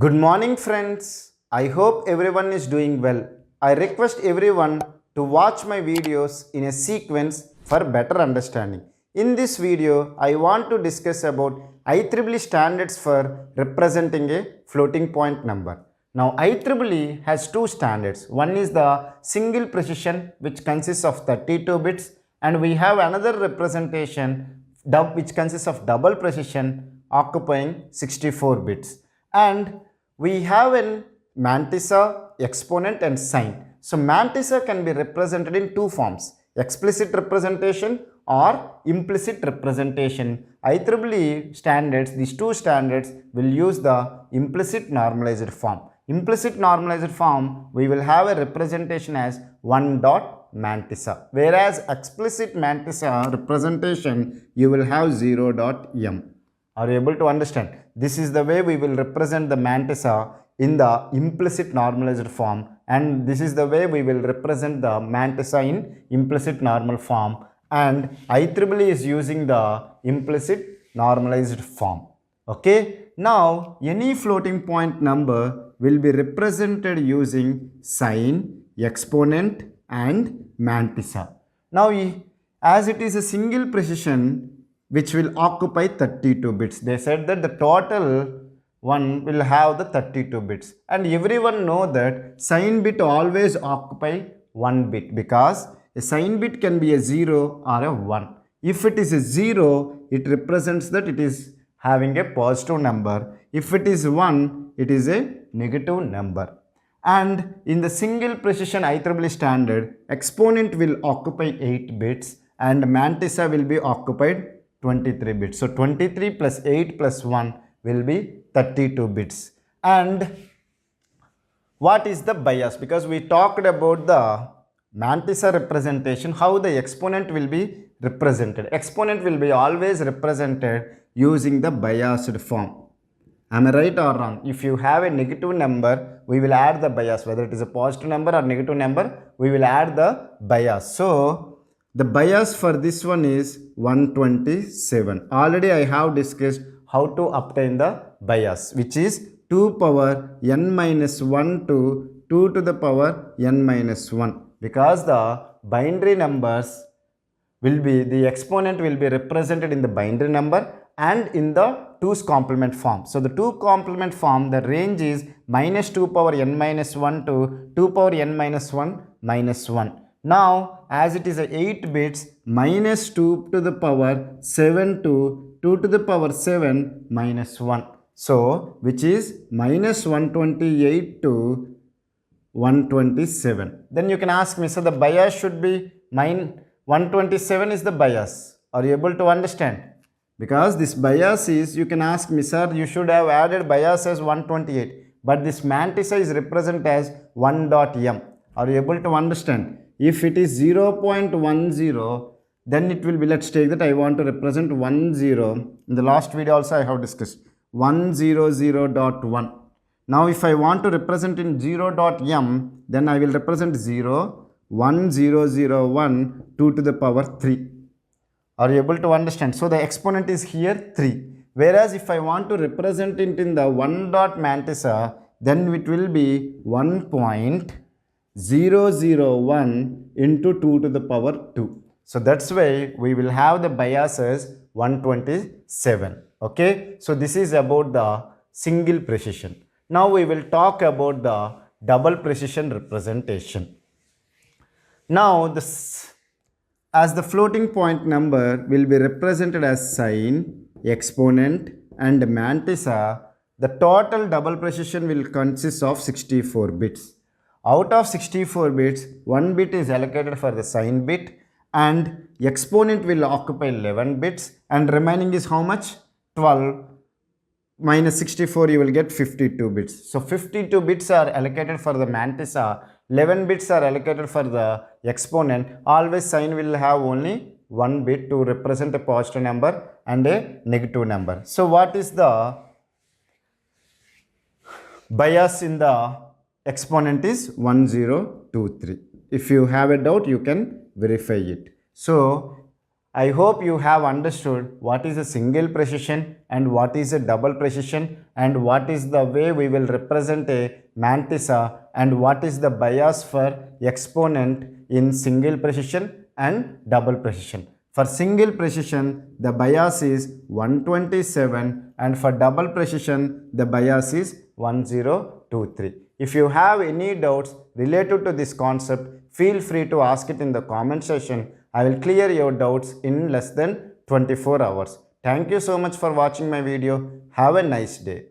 Good morning, friends. I hope everyone is doing well. I request everyone to watch my videos in a sequence for better understanding. In this video, I want to discuss about IEEE standards for representing a floating point number. Now, IEEE has two standards. One is the single precision, which consists of 32 bits, and we have another representation which consists of double precision occupying 64 bits. And we have an mantissa, exponent and sign. So mantissa can be represented in two forms, explicit representation or implicit representation. IEEE standards, these two standards will use the implicit normalized form. Implicit normalized form, we will have a representation as 1 dot mantissa, whereas explicit mantissa representation you will have 0 dot m. Are you able to understand? This is the way we will represent the mantissa in the implicit normalized form, and this is the way we will represent the mantissa in implicit normal form, and IEEE is using the implicit normalized form. Okay, now any floating point number will be represented using sign, exponent and mantissa. Now as it is a single precision which will occupy 32 bits. They said that the total one will have the 32 bits, and everyone know that sign bit always occupy 1 bit because a sign bit can be a 0 or a 1. If it is a 0, it represents that it is having a positive number. If it is 1, it is a negative number. And in the single precision IEEE standard, exponent will occupy 8 bits and mantissa will be occupied 23 bits. So 23 plus 8 plus 1 will be 32 bits. And what is the bias? Because we talked about the mantissa representation, how the exponent will be represented. Exponent will be always represented using the biased form. Am I right or wrong? If you have a negative number, we will add the bias. Whether it is a positive number or negative number, we will add the bias. So the bias for this one is 127. Already I have discussed how to obtain the bias, which is 2 power n minus 1 to 2 to the power n minus 1. Because the binary numbers will be, the exponent will be represented in the binary number and in the 2's complement form. So the 2 complement form, the range is minus 2 power n minus 1 to 2 power n minus 1 minus 1. Now, as it is a 8 bits, minus 2 to the power 7 to 2 to the power 7 minus 1. So, which is minus 128 to 127. Then you can ask me, so the bias should be 127 is the bias. Are you able to understand? Because this bias is, you can ask me, sir, you should have added bias as 128. But this mantissa is represented as 1 dot m. Are you able to understand? If it is 0.10, then it will be, let's take that I want to represent 10. In the last video also I have discussed 100.1. Now if I want to represent in 0.m, then I will represent 0, 1001, 2 to the power 3. Are you able to understand? So the exponent is here 3. Whereas if I want to represent it in the 1 dot mantissa, then it will be 1.001 into 2 to the power 2. So that's why we will have the bias as 127. Okay. So this is about the single precision. Now we will talk about the double precision representation. Now as the floating point number will be represented as sign, exponent and mantissa, the total double precision will consist of 64 bits. Out of 64 bits, 1 bit is allocated for the sign bit and exponent will occupy 11 bits and remaining is how much? 12 minus 64, you will get 52 bits. So 52 bits are allocated for the mantissa, 11 bits are allocated for the exponent. Always sign will have only 1 bit to represent a positive number and a negative number. So what is the bias in the exponent is 1023. If you have a doubt, you can verify it. So I hope you have understood what is a single precision and what is a double precision and what is the way we will represent a mantissa and what is the bias for exponent in single precision and double precision. For single precision, the bias is 127 and for double precision, the bias is 1023. If you have any doubts related to this concept, feel free to ask it in the comment section. I will clear your doubts in less than 24 hours. Thank you so much for watching my video. Have a nice day.